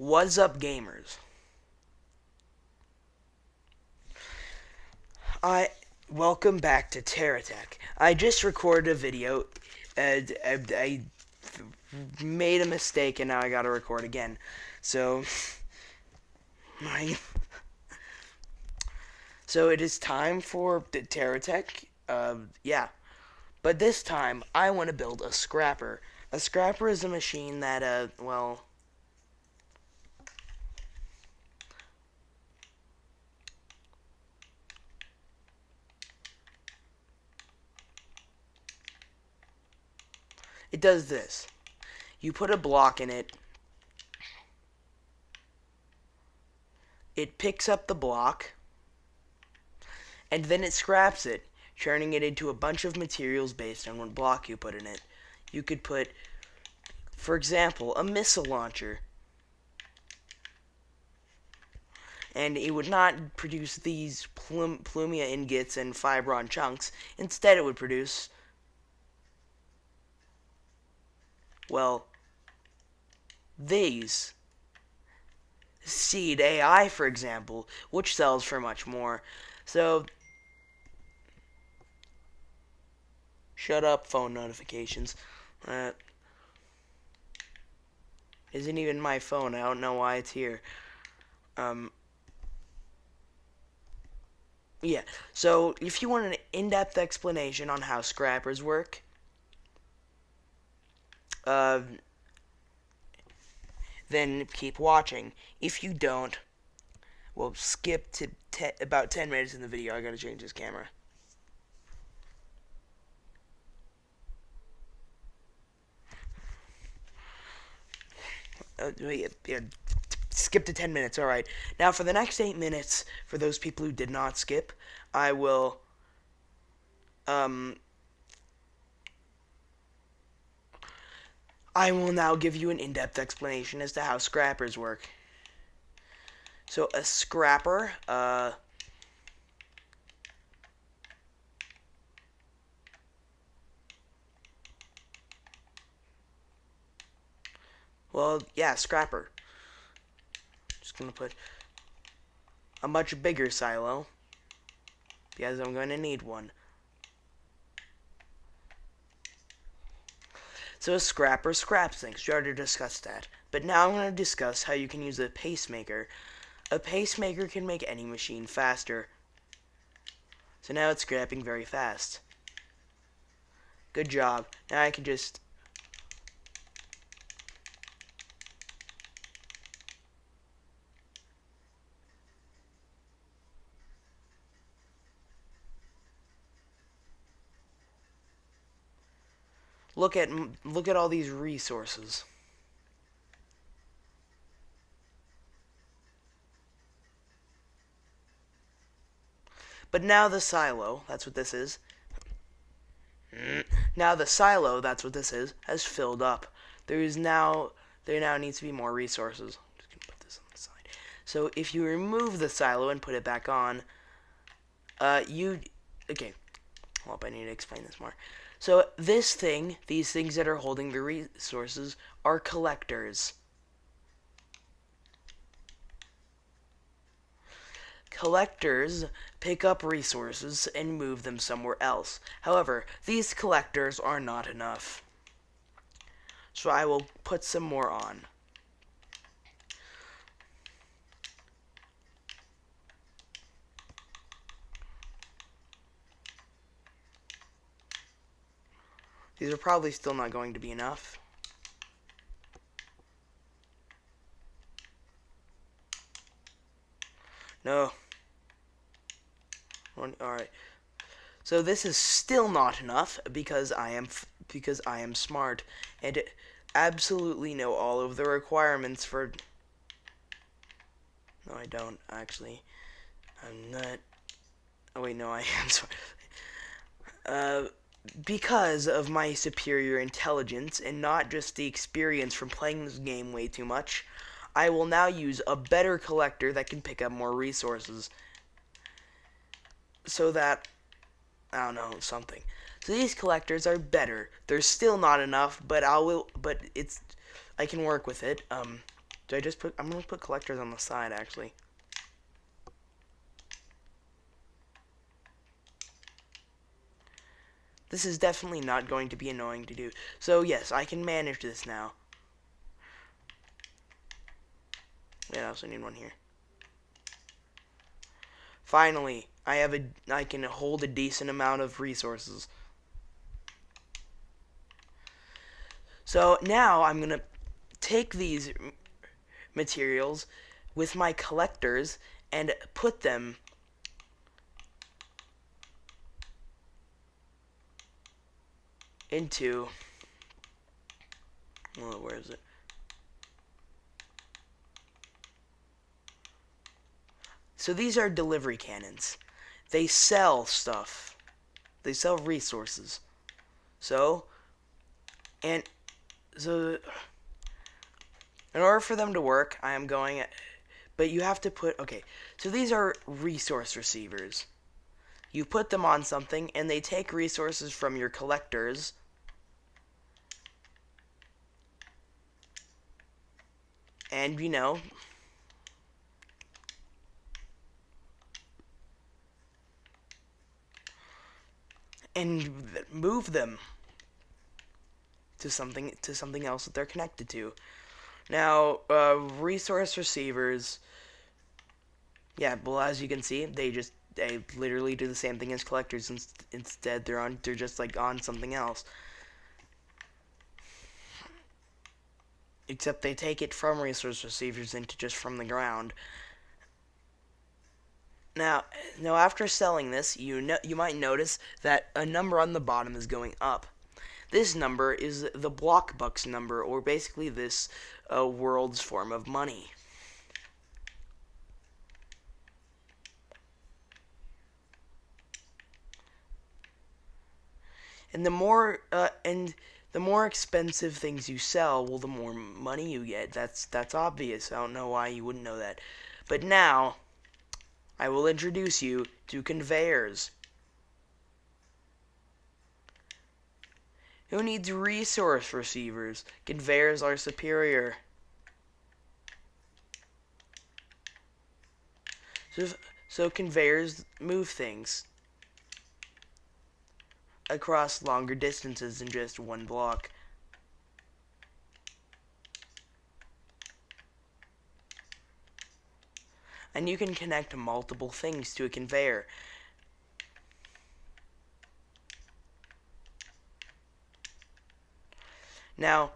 What's up, gamers? I Welcome back to TerraTech. I just recorded a video, and I made a mistake, and now I gotta record again. So, my so it is time for the TerraTech. Yeah, but this time I want to build a scrapper. A scrapper is a machine that, well, it does this. You put a block in it. It picks up the block, and then it scraps it, turning it into a bunch of materials based on what block you put in it. You could put, for example, a missile launcher, and it would not produce these plumia ingots and fibron chunks. Instead, it would produce, well, these. Seed AI, for example, which sells for much more. So, shut up, phone notifications. Isn't even my phone. I don't know why it's here. Yeah. So, if you want an in-depth explanation on how scrappers work, then keep watching. If you don't, well, skip to about 10 minutes in the video. I gotta change this camera. Yeah, skip to 10 minutes. All right. Now, for the next 8 minutes, for those people who did not skip, I will now give you an in-depth explanation as to how scrappers work. So a scrapper, well, yeah, scrapper. Just gonna put a much bigger silo, because I'm going to need one. So a scrapper scraps things. We already discussed that. But now I'm going to discuss how you can use a pacemaker. A pacemaker can make any machine faster. So now it's scrapping very fast. Good job. Now I can just... Look at all these resources. But now the silo, that's what this is. Now the silo, that's what this is, has filled up. There now needs to be more resources. I'm just gonna put this on the side. So if you remove the silo and put it back on, okay. Well, I need to explain this more. So these things that are holding the resources are collectors. Collectors pick up resources and move them somewhere else. However, these collectors are not enough. So I will put some more on. These are probably still not going to be enough. No. Alright. So this is still not enough because I am smart and absolutely know all of the requirements for... No, I don't, actually. I'm not... Oh, wait, no, I am sorry. Because of my superior intelligence and not just the experience from playing this game way too much, I will now use a better collector that can pick up more resources. So that, I don't know, something. So these collectors are better. They're still not enough, but I can work with it. I just put? I'm gonna put collectors on the side actually. This is definitely not going to be annoying to do. So yes, I can manage this now. Wait, I also need one here. Finally, I can hold a decent amount of resources. So now I'm gonna take these materials with my collectors and put them into, well, where is it? So these are delivery cannons. They sell stuff. They sell resources. So, and so in order for them to work, I am going, but you have to put, okay, so these are resource receivers. You put them on something, and they take resources from your collectors, and, you know, and move them to something else that they're connected to. Now, resource receivers, yeah, well, as you can see, they literally do the same thing as collectors. Instead, they're just like on something else. Except they take it from resource receivers into just from the ground. Now, after selling this, you might notice that a number on the bottom is going up. This number is the block bucks number, or basically this world's form of money. And the more expensive things you sell, well, the more money you get. That's obvious. I don't know why you wouldn't know that. But now, I will introduce you to conveyors. Who needs resource receivers? Conveyors are superior. So conveyors move things across longer distances than just one block. And you can connect multiple things to a conveyor. Now,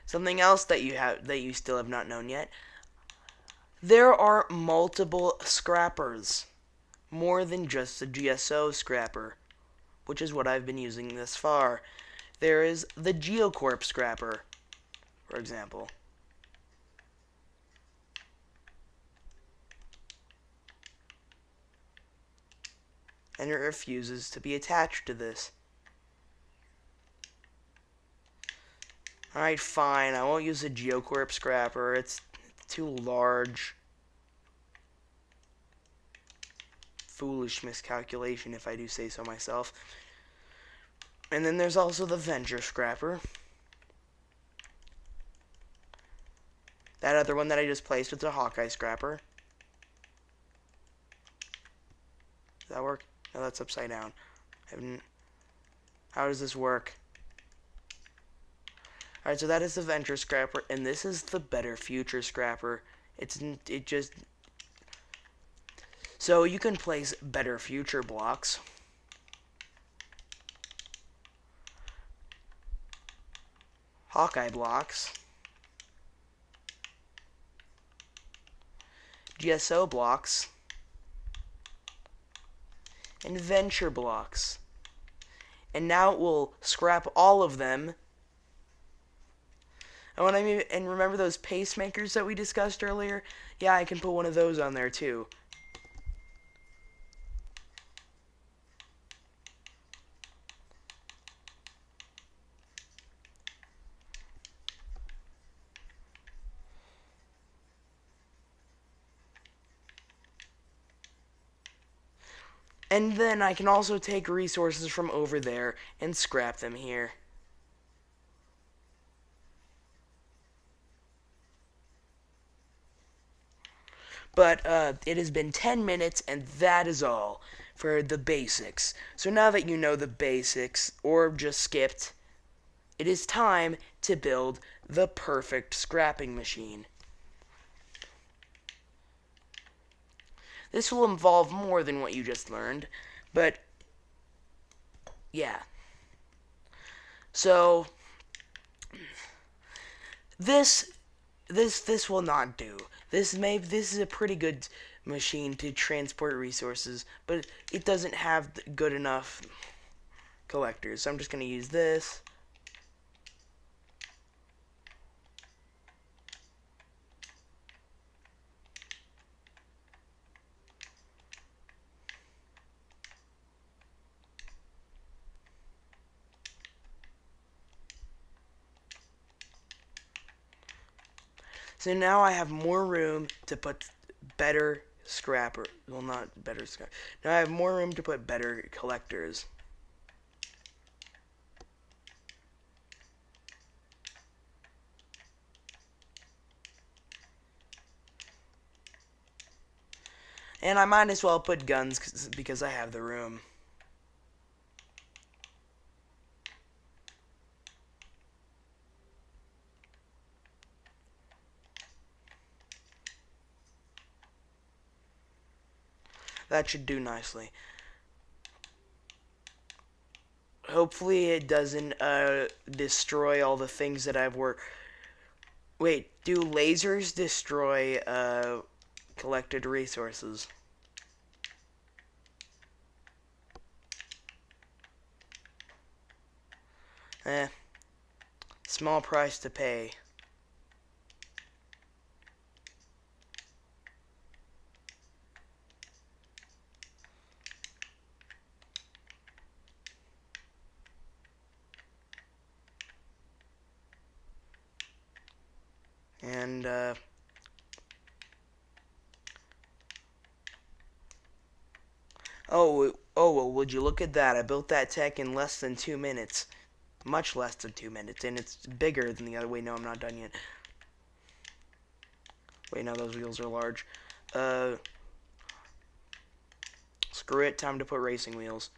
something else that you still have not known yet. There are multiple scrappers, more than just the GSO scrapper, which is what I've been using this far. There is the Geocorp scrapper, for example. And it refuses to be attached to this. Alright, fine, I won't use the Geocorp scrapper, it's too large. Foolish miscalculation, if I do say so myself. And then there's also the Venture scrapper. That other one that I just placed with the Hawkeye scrapper. Does that work? No, that's upside down. How does this work? Alright, so that is the Venture scrapper, and this is the Better Future scrapper. So you can place Better Future blocks. Hawkeye blocks. GSO blocks. And Venture blocks. And now it will scrap all of them. And remember those pacemakers that we discussed earlier? Yeah, I can put one of those on there too. And then I can also take resources from over there and scrap them here. But it has been 10 minutes, and that is all for the basics. So now that you know the basics, or just skipped, it is time to build the perfect scrapping machine. This will involve more than what you just learned, but yeah. So this this will not do. This is a pretty good machine to transport resources, but it doesn't have good enough collectors. So I'm just going to use this. So now I have more room to put better scrapper. Well, not better scrap. Now I have more room to put better collectors. And I might as well put guns because I have the room. That should do nicely. Hopefully it doesn't destroy all the things that I've worked. Wait, do lasers destroy collected resources? Eh, small price to pay. And well, would you look at that? I built that tech in less than 2 minutes. Much less than 2 minutes, and it's bigger than the other. Wait, no, I'm not done yet. Wait, no, those wheels are large. Uh, Screw it, time to put racing wheels.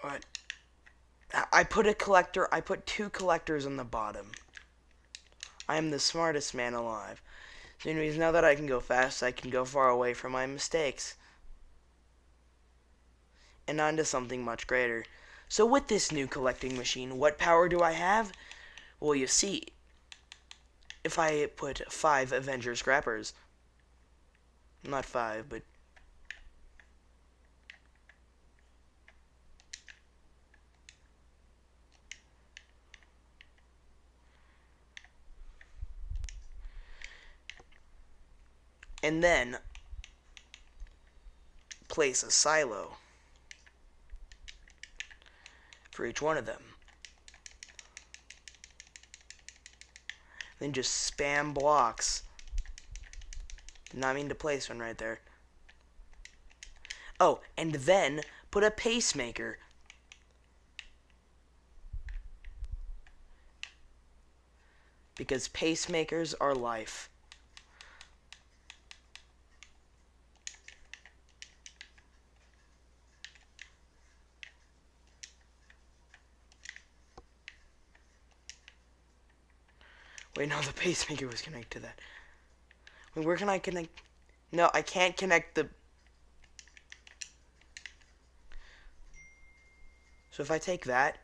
What? I put two collectors on the bottom. I am the smartest man alive. So anyways, now that I can go fast, I can go far away from my mistakes. And on to something much greater. So with this new collecting machine, what power do I have? Well, you see, if I put 5 Avenger Scrappers, not 5, but and then place a silo for each one of them. Then just spam blocks. Did not mean to place one right there. Oh, and then put a pacemaker. Because pacemakers are life. Wait, no, the pacemaker was connected to that. Wait, where can I connect? No, I can't connect the... So if I take that...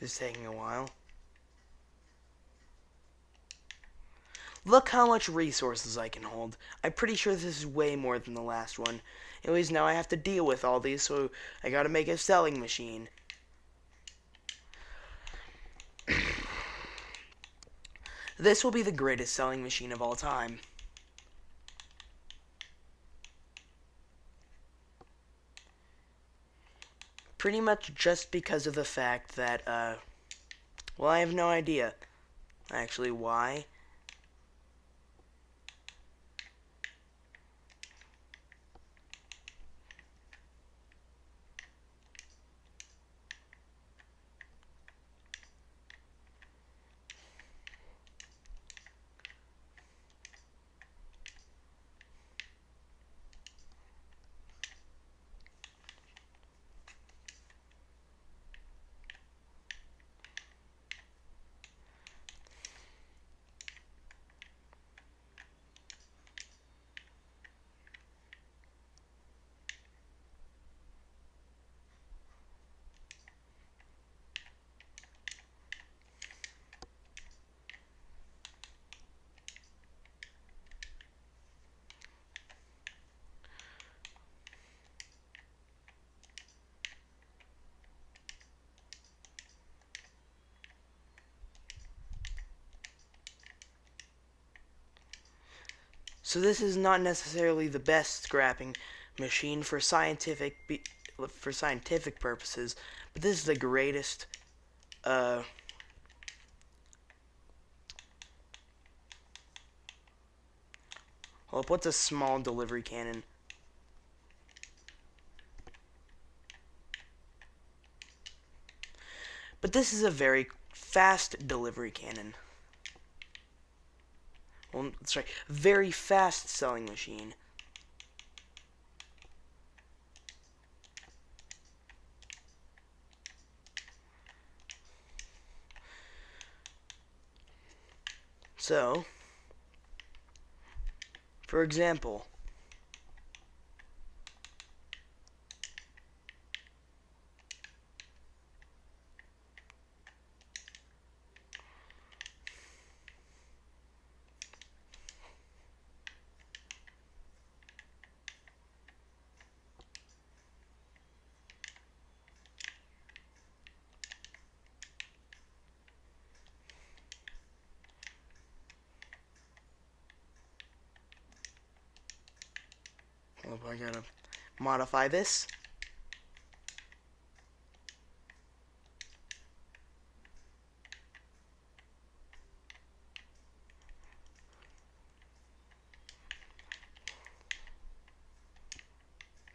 This is taking a while. Look how much resources I can hold. I'm pretty sure this is way more than the last one. Anyways, now I have to deal with all these, so I gotta make a selling machine. This will be the greatest selling machine of all time. Pretty much just because of the fact that, well, I have no idea actually why. So this is not necessarily the best scrapping machine for scientific purposes, but this is the greatest. Uh, well, what's a small delivery cannon? But this is a very fast delivery cannon. Well, that's right, very fast selling machine. So, for example, well, I gotta modify this.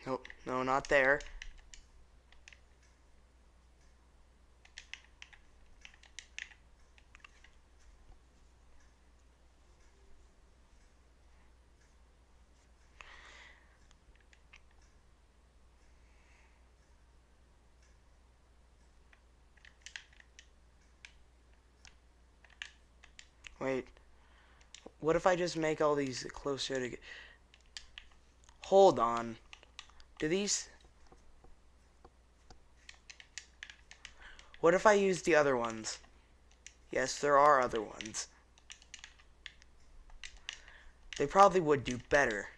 Nope, no, not there. Wait, what if I just make all these closer to... Hold on. Do these... What if I use the other ones? Yes, there are other ones. They probably would do better.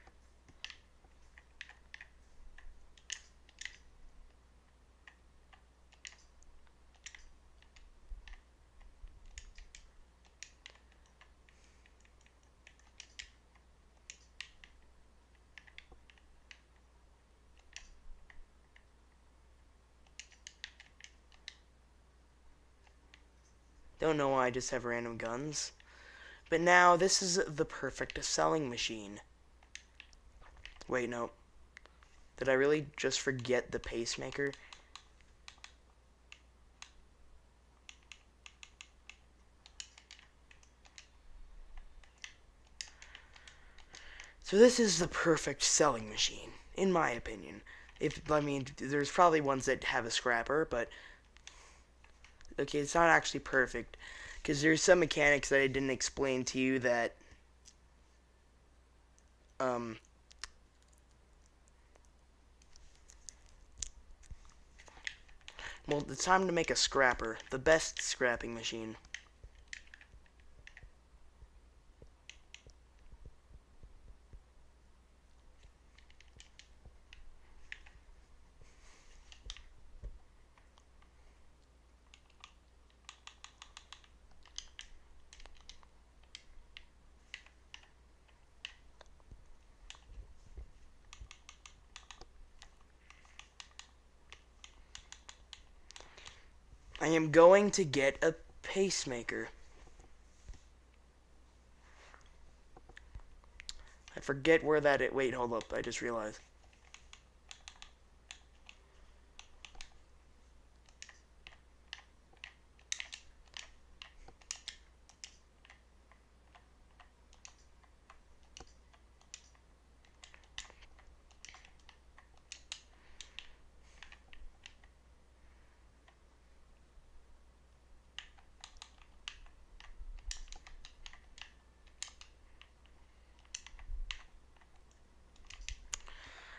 Don't know why I just have random guns. But now, this is the perfect selling machine. Wait, no. Did I really just forget the pacemaker? So this is the perfect selling machine, in my opinion. I mean, there's probably ones that have a scrapper, but... Okay, it's not actually perfect. Because there's some mechanics that I didn't explain to you that... Well, it's time to make a scrapper. The best scrapping machine. I am going to get a pacemaker. I forget where that is. Wait, hold up. I just realized.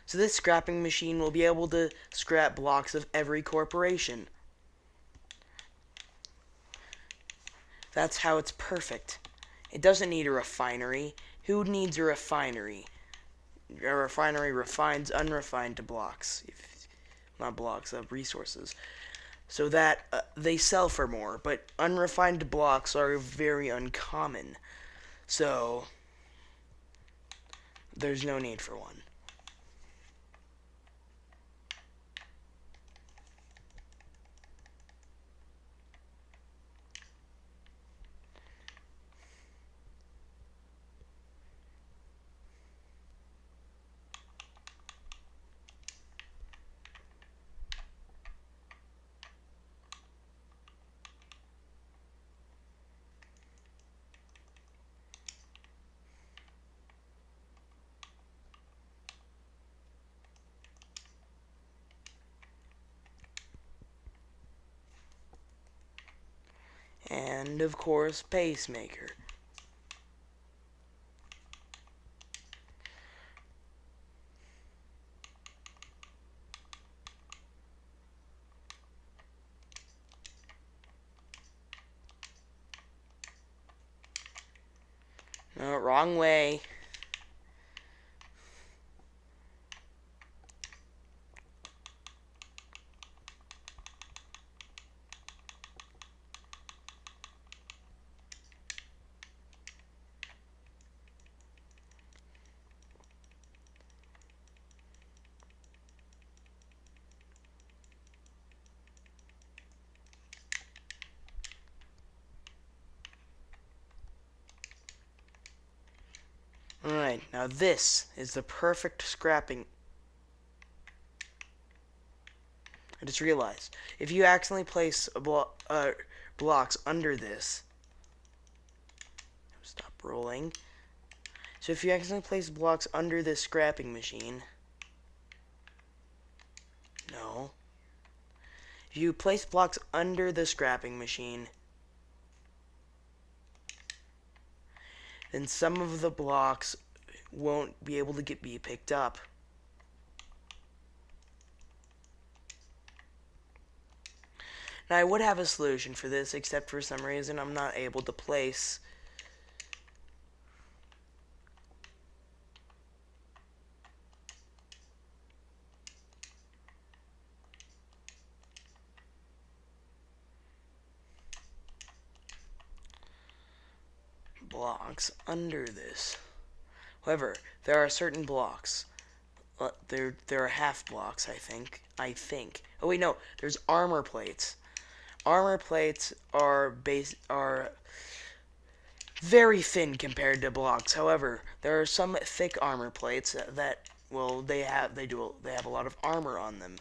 So this scrapping machine will be able to scrap blocks of every corporation. That's how it's perfect. It doesn't need a refinery. Who needs a refinery? A refinery refines unrefined to blocks. Not blocks, resources. So that they sell for more. But unrefined blocks are very uncommon. So there's no need for one. And of course, pacemaker. No, wrong way. Alright, now this is the perfect scrapping. I just realized, if you accidentally place blocks under this, stop rolling. So if you accidentally place blocks under this scrapping machine, no. If you place blocks under the scrapping machine, then some of the blocks won't be able to be picked up. Now I would have a solution for this, except for some reason I'm not able to place blocks under this. However, there are certain blocks. There are half blocks, I think. Oh wait, no. There's armor plates. Armor plates are very thin compared to blocks. However, there are some thick armor plates that they have a lot of armor on them.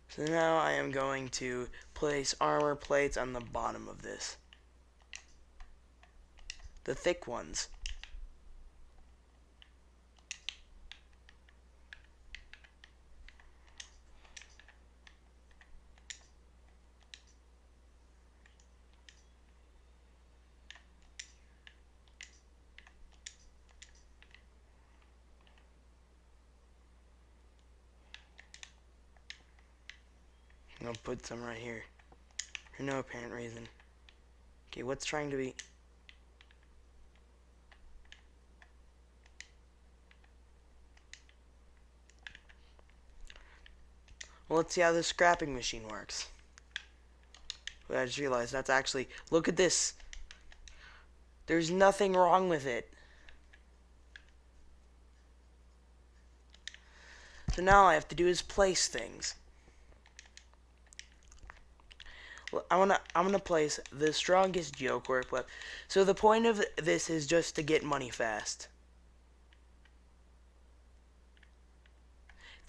So now I am going to place armor plates on the bottom of this. The thick ones. I'll put some right here. For no apparent reason. Okay, what's trying to be... Well, let's see how this scrapping machine works. I just realized that's actually... Look at this. There's nothing wrong with it. So now all I have to do is place things. Well, I'm gonna place the strongest joke or what. So the point of this is just to get money fast.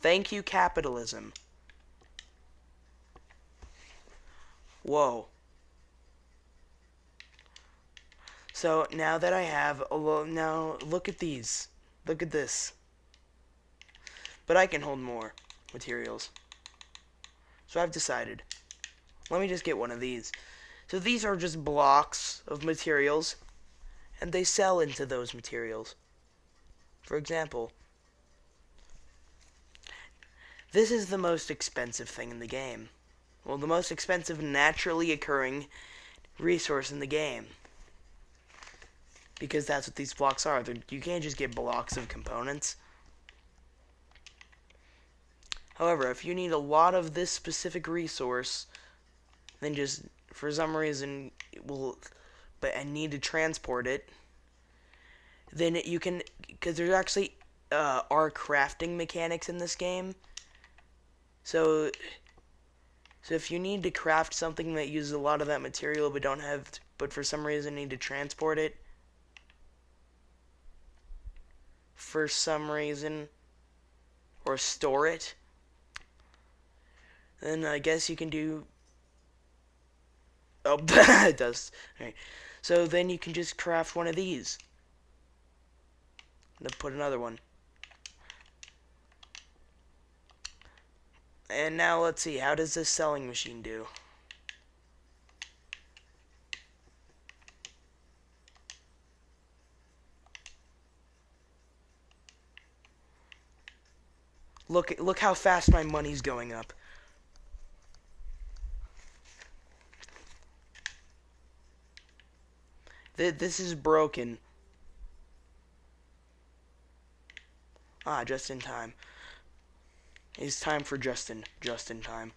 Thank you, capitalism. Whoa. So now that I have, now look at these. Look at this. But I can hold more materials. So I've decided. Let me just get one of these. So these are just blocks of materials, and they sell into those materials. For example, this is the most expensive thing in the game. Well, the most expensive naturally occurring resource in the game. Because that's what these blocks are. You can't just get blocks of components. However, if you need a lot of this specific resource, then just, for some reason, I need to transport it, then you can, because there's actually are crafting mechanics in this game. So if you need to craft something that uses a lot of that material but for some reason need to transport it, for some reason, or store it, then I guess you can do... Oh, it does. Alright. So then you can just craft one of these. I'm going to put another one. And now let's see, how does this selling machine do? Look how fast my money's going up. This is broken. Ah, just in time. It's time for just in time.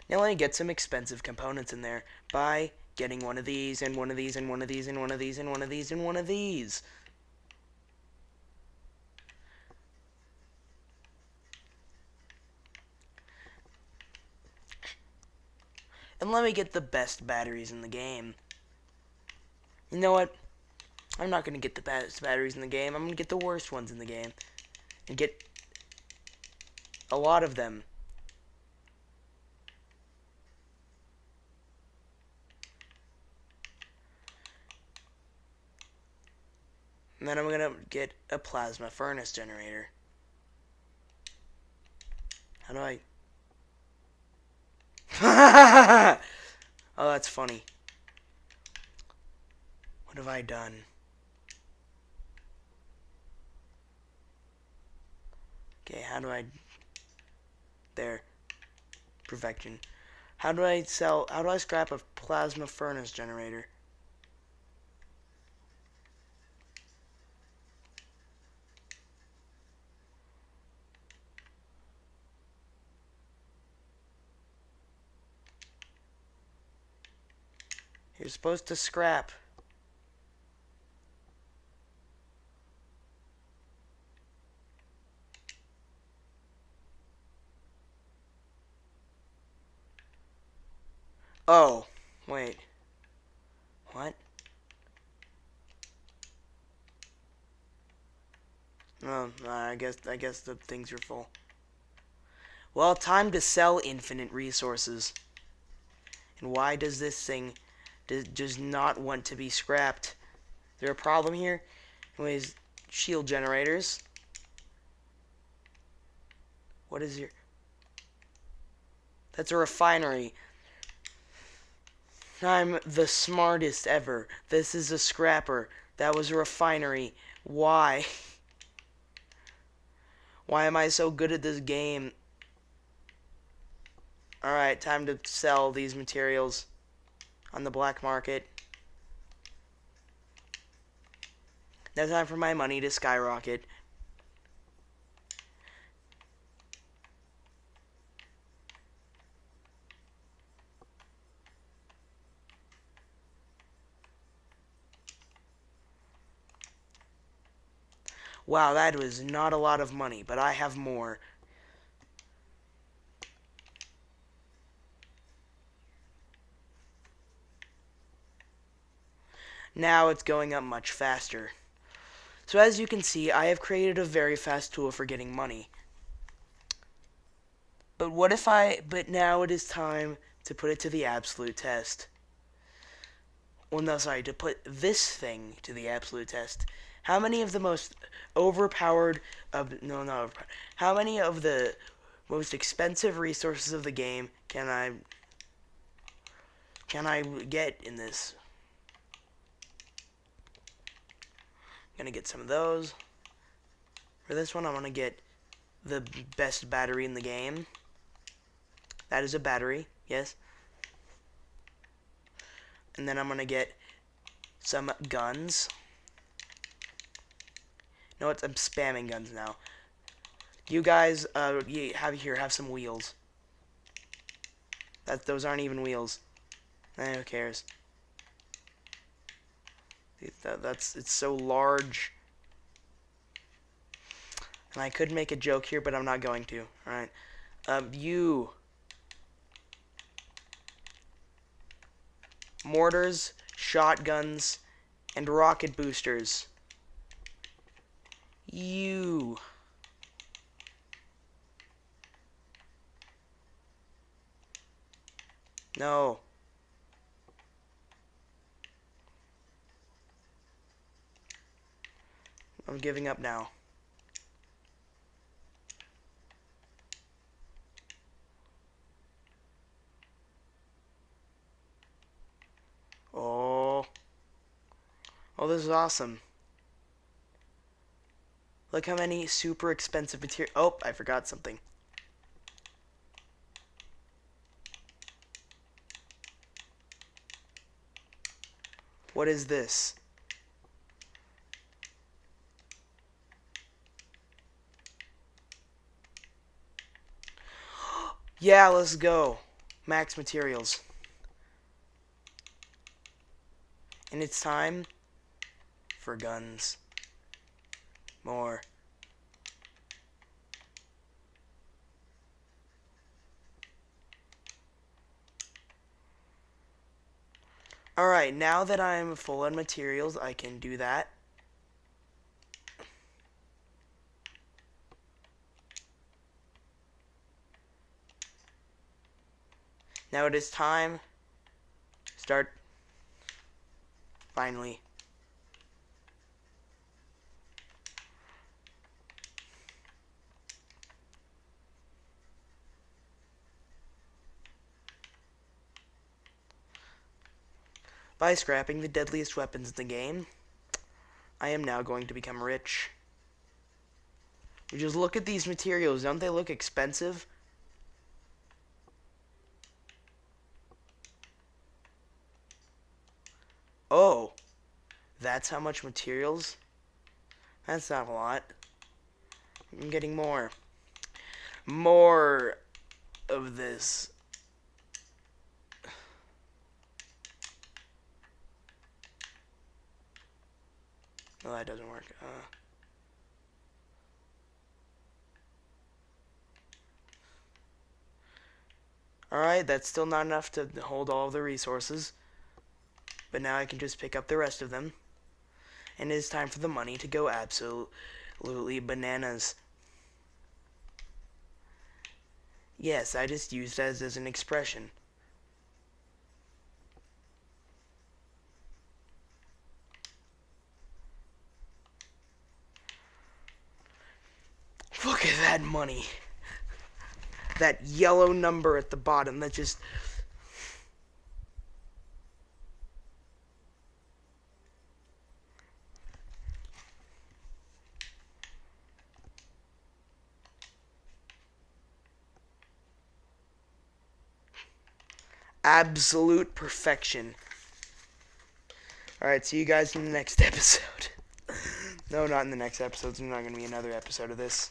Now let me get some expensive components in there by getting one of these, and one of these, and one of these, and one of these, and one of these, and one of these. And let me get the best batteries in the game. You know what? I'm not going to get the best batteries in the game. I'm going to get the worst ones in the game. And get a lot of them. And then I'm going to get a plasma furnace generator. How do I... Oh, that's funny. What have I done? Okay, how do I... There. Perfection. How do I scrap a plasma furnace generator? You're supposed to scrap. Oh, wait. What? Oh, I guess the things are full. Well, time to sell infinite resources. And why does this thing does not want to be scrapped? Is there a problem here? Anyways, shield generators. What is your... That's a refinery. I'm the smartest ever. This is a scrapper. That was a refinery. Why? Why am I so good at this game? Alright, time to sell these materials on the black market. Now time for my money to skyrocket. Wow, that was not a lot of money, but I have more. Now it's going up much faster. So as you can see, I have created a very fast tool for getting money. But now it is time to put it to the absolute test. Well, no, sorry, to put this thing to the absolute test. How many of the most overpowered no, not overpowered. How many of the most expensive resources of the game can I get in this? I'm gonna get some of those. For this one, I'm gonna get the best battery in the game. That is a battery, yes. And then I'm gonna get some guns. No, I'm spamming guns now. You guys, have some wheels. Those aren't even wheels. Who cares? It's so large. And I could make a joke here, but I'm not going to. All right. You mortars, shotguns, and rocket boosters. You. No. I'm giving up now. Oh. Oh, this is awesome. Look how many super expensive material. Oh, I forgot something. What is this? Yeah, let's go. Max materials. And it's time for guns. More. Alright, now that I'm full on materials, I can do that. Now it is time to start. Finally. By scrapping the deadliest weapons in the game, I am now going to become rich. You just look at these materials. Don't they look expensive? Oh, that's how much materials? That's not a lot. I'm getting more. More of this. No, that doesn't work. Alright, that's still not enough to hold all of the resources. But now I can just pick up the rest of them. And it is time for the money to go absolutely bananas. Yes, I just used that as an expression. Look at that money. That yellow number at the bottom that just... absolute perfection. Alright, see you guys in the next episode. No, not in the next episode. There's not going to be another episode of this.